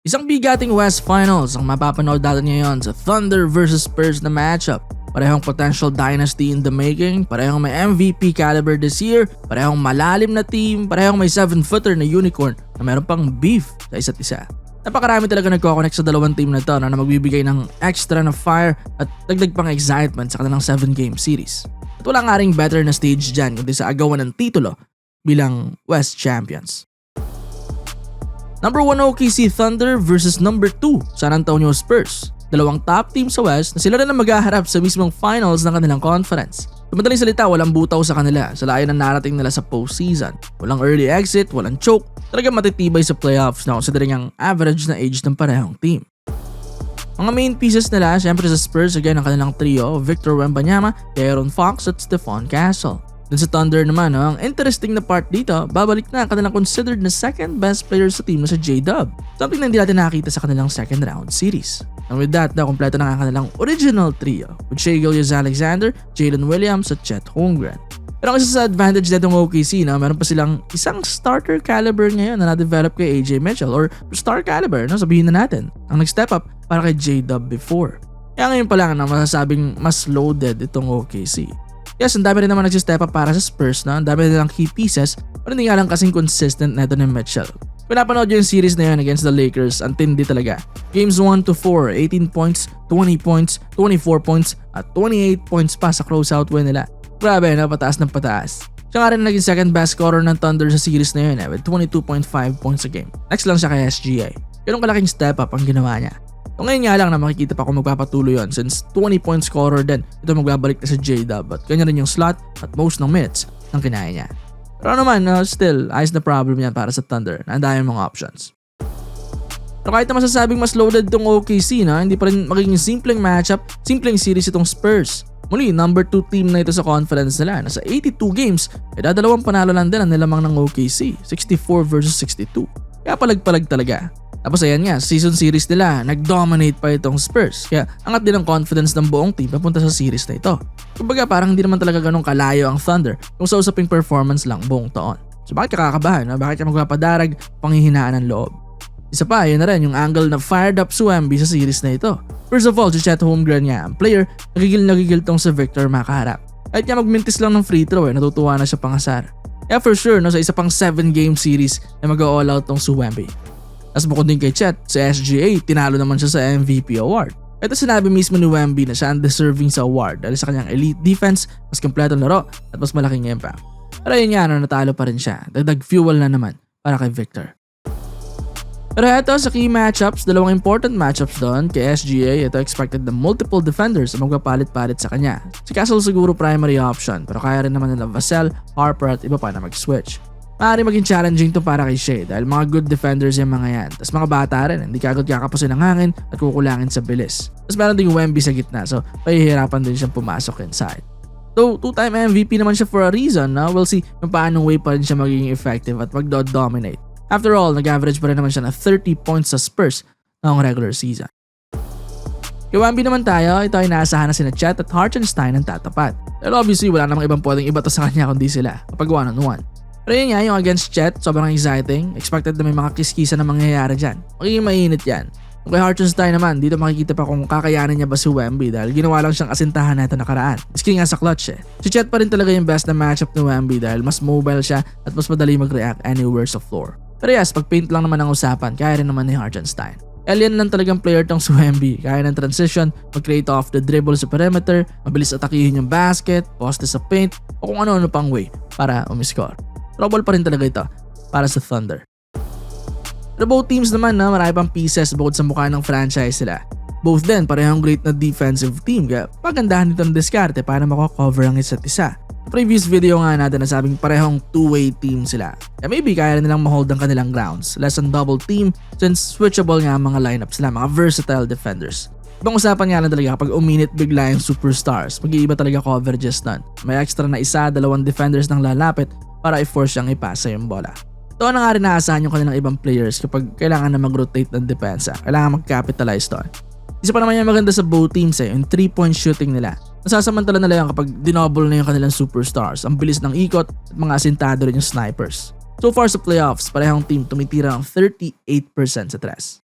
Isang bigating West Finals ang mapapanood natin ngayon sa Thunder vs Spurs na matchup. Parehong potential dynasty in the making, parehong may MVP caliber this year, parehong malalim na team, parehong may 7-footer na unicorn na meron pang beef sa isa't isa. Napakarami talaga nagko-connect sa dalawang team na to na magbibigay ng extra na fire at dagdag pang excitement sa kanilang 7-game series. At wala nga ring better na stage dyan kundi sa agawan ng titulo bilang West Champions. Number 1 OKC Thunder versus number 2 San Antonio Spurs. Dalawang top team sa West na sila na maghaharap sa mismong finals ng kanilang conference. Sa madaling salita, walang butaw sa kanila sa layo ng narating nila sa postseason. Walang early exit, walang choke, talagang matitibay sa playoffs na considering ang average na age ng parehong team. Mga main pieces nila, syempre sa Spurs, again ang kanilang trio, Victor Wembanyama, De'Aaron Fox at Stephon Castle. Dun sa Thunder naman, ang interesting na part dito, babalik na ang kanilang considered na second best player sa team na sa J-Dub. Something na hindi natin nakita sa kanilang second round series. And with that, kompleto na ang kanilang original trio with Shai Gilgeous-Alexander, Jalen Williams at Chet Holmgren. Pero ang isa sa advantage nitong OKC, meron pa silang isang starter caliber ngayon na na-develop kay AJ Mitchell or star caliber, sabihin na natin, ang nag-step up para kay J-Dub before. Kaya ngayon pa lang na masasabing mas loaded itong OKC. Yes, ang dami rin naman nag-step up para sa Spurs ang dami rin lang key pieces, pero hindi nga lang kasing consistent na ito ni Mitchell. Kung napanood yung series na yun against the Lakers, ang tindi talaga. Games 1 to 4, 18 points, 20 points, 24 points, at 28 points pa sa closeout win nila. Grabe, pataas ng pataas. Siya nga rin naging second best scorer ng Thunder sa series na yun with 22.5 points a game. Next lang siya kay SGA. Ganun kalaking step up ang ginawa niya. So ngayon nga lang na makikita pa kung magpapatuloy yun since 20-point scorer din, ito magbabalik na sa J-Dub at kanya rin yung slot at most ng minutes ng kinaya niya. Pero naman, still, ayos na problem yan para sa Thunder na ang dami mga options. Pero kahit na masasabing mas loaded itong OKC hindi pa rin magiging simpleng matchup, simpleng series itong Spurs. Muli, number 2 team na ito sa conference nila. Nasa 82 games, dalawang panalo lang din ang nilamang ng OKC, 64 versus 62. Kaya palag-palag talaga. Tapos ayan nga, season series nila, nag-dominate pa itong Spurs. Kaya angat din ang confidence ng buong team papunta sa series na ito. Kumbaga parang hindi naman talaga ganun kalayo ang Thunder kung sa usaping performance lang buong taon. So bakit ka kakabahan? Bakit ka magpapadarag panghihinaan ng loob? Isa pa, yun na rin yung angle na fired up si Wemby sa series na ito. First of all, si Chet Holmgren nga, ang player, nagigil tong si Victor makaharap. Kahit niya magmintis lang ng free throw, natutuwa na siya pangasar. Kaya for sure, sa isa pang 7-game series na mag-all out tong si Wemby. Tapos bukod din kay Chet, sa SGA, tinalo naman siya sa MVP award. Ito sinabi mismo ni Wemby na siya ang deserving sa award dahil sa kanyang elite defense, mas kompletong laro at mas malaking impact. Pero yun nga, natalo pa rin siya. Dagdag fuel na naman para kay Victor. Pero ito sa key matchups, dalawang important matchups doon kay SGA, ito expected na multiple defenders na magpapalit-palit sa kanya. Si Castle siguro primary option pero kaya rin naman nila Vassell, Harper at iba pa na mag-switch. Maaari maging challenging to para kay Shai dahil mga good defenders yung mga yan. Tapos mga bata rin, hindi kagad kakapusin ng hangin at kukulangin sa bilis. Tapos meron din yung Wemby sa gitna so pahihirapan din siyang pumasok inside. So 2-time MVP naman siya for a reason. We'll see kung paanong way pa rin siya magiging effective at magdo-dominate. After all, nag-average pa rin naman siya na 30 points sa Spurs noong regular season. Kay Wemby naman tayo, ito ay inaasahan na sina Chet at Hartenstein ang tatapat. Pero obviously wala namang ibang pwedeng iba to sa kanya kundi sila kapag 1-on-1. Pero yun nga, yung against Chet, sobrang exciting. Expected na may mga kiskisa na mangyayari dyan. Magiging mainit yan. Kung kay Hartenstein naman, dito makikita pa kung kakayanin niya ba si Wemby dahil ginawa lang siyang asintahan na ito nakaraan. Maski nga sa clutch Si Chet pa rin talaga yung best na matchup ni Wemby dahil mas mobile siya at mas madali mag-react anywhere sa floor. Pero yes, pag paint lang naman ang usapan, kaya rin naman ni Hartenstein. Alien lang talagang player tong si Wemby. Kaya ng transition, mag-create off the dribble sa perimeter, mabilis atakihin yung basket, poste sa paint, o kung ano-ano pang way para umiscore. Trouble pa rin talaga ito para sa Thunder. Pero both teams naman marami pang pieces bukod sa mukha ng franchise sila. Both din parehong great na defensive team kaya pagandahan nito ng diskarte para makakover ang isa't isa. Sa previous video nga natin nasabing parehong two-way team sila. Kaya maybe kaya nilang mahold ang kanilang grounds. Less than double team since switchable nga ang mga lineups sila, mga versatile defenders. Ibang usapan nga lang talaga kapag uminit bigla yung superstars. Mag-iiba talaga coverages nun. May extra na isa, dalawang defenders nang lalapit para i-force siyang ipasa yung bola. Ito na nga rin naasahan yung kanilang ibang players kapag kailangan na mag-rotate ng depensa. Kailangan mag-capitalize doon. Isa pa naman yung maganda sa both teams yung 3-point shooting nila. Nasasamantala nila yan kapag dinoble na yung kanilang superstars. Ang bilis ng ikot at mga asintado rin yung snipers. So far sa playoffs, parehong team tumitira ng 38% sa tres.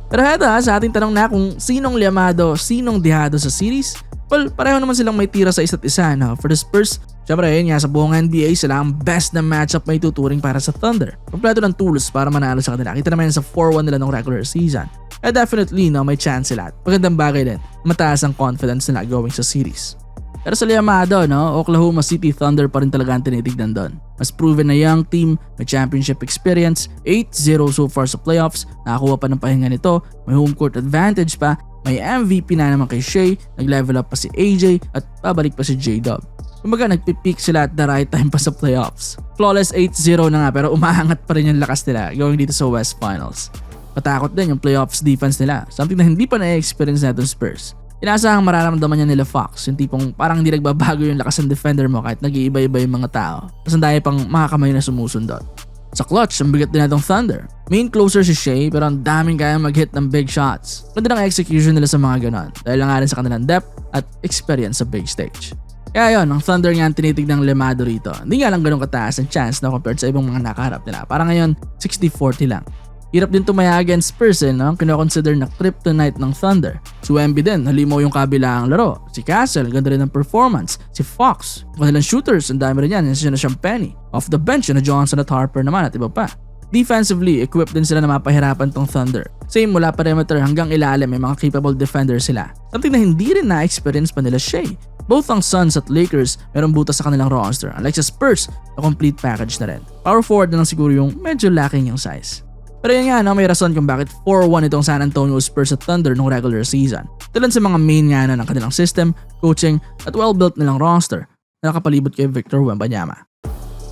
Pero heto sa ating tanong na kung sinong liamado, sinong dihado sa series, well, pareho naman silang may tira sa isa't isa. No? For the Spurs, syempre yun nga sa buong NBA, sila ang best na matchup may tuturing para sa Thunder. Kompleto ng tools para manalo sa kanila. Kita naman yan sa 4-1 nila ng regular season. Eh definitely no, may chance sila. Magandang bagay din, mataas ang confidence nila going sa series. Pero sa liamado, no, Oklahoma City Thunder pa rin talaga ang tinitignan doon. Mas proven na young team, may championship experience, 8-0 so far sa playoffs, nakakuha pa ng pahinga nito, may home court advantage pa, may MVP na naman kay Shea, nag-level up pa si AJ at babalik pa si J-Dub. Kumbaga nagpipeak sila at the right time pa sa playoffs. Flawless 8-0 na nga pero umaangat pa rin yung lakas nila going dito sa West Finals. Matakot din yung playoffs defense nila, something na hindi pa na-experience natin Spurs. Inasahang mararamdaman niya nila Fox, yung tipong parang hindi nagbabago yung lakas ng defender mo kahit nag-iiba-iba yung mga tao. Tapos ang dahil pang mga kamay na sumusundot. Sa clutch, ang bigat din natong Thunder. Main closer si Shea pero ang daming kayang mag-hit ng big shots. Ganda ng execution nila sa mga ganon dahil lang nga rin sa kanilang depth at experience sa big stage. Kaya yon, ang Thunder nga ang tinitignang lemado rito. Hindi nga lang ganun kataas ang chance na compared sa ibang mga nakaharap nila. Para ngayon, 60-40 lang. Hirap din tumaya against Spurs no? Kino-consider na kryptonite ng Thunder. Si Wemby din, halimaw yung kabilang laro. Si Castle, ganda rin ng performance. Si Fox, kanilang shooters, ang dami rin yan. Yan na siyang Penny. Off the bench, na Johnson at Harper naman at iba pa. Defensively, equipped din sila na mapahirapan tong Thunder. Same mula perimeter hanggang ilalim, may mga capable defenders sila. Something na hindi rin na-experience pa nila Shea. Both ang Suns at Lakers merong butas sa kanilang roster. Unlike sa Spurs, na complete package na rin. Power forward na lang siguro yung medyo lacking yung size. Pero yun nga, no, may rason kung bakit 4-1 itong San Antonio Spurs at Thunder nung regular season. Tulad sa mga main nga ng kanilang system, coaching at well-built nilang roster na nakapalibot kay Victor Wembanyama.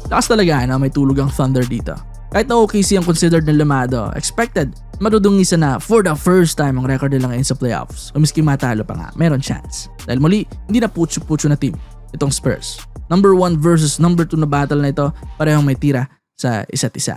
Lakas talaga na may tulog ang Thunder dito. Kahit na OKC ang considered na lamado, expected, madudungisa na for the first time ang record nila ngayon sa playoffs. O miski matalo pa nga, meron chance. Dahil muli, hindi na putyo-putyo na team itong Spurs. Number 1 versus number 2 na battle na ito, parehong may tira sa isa't isa.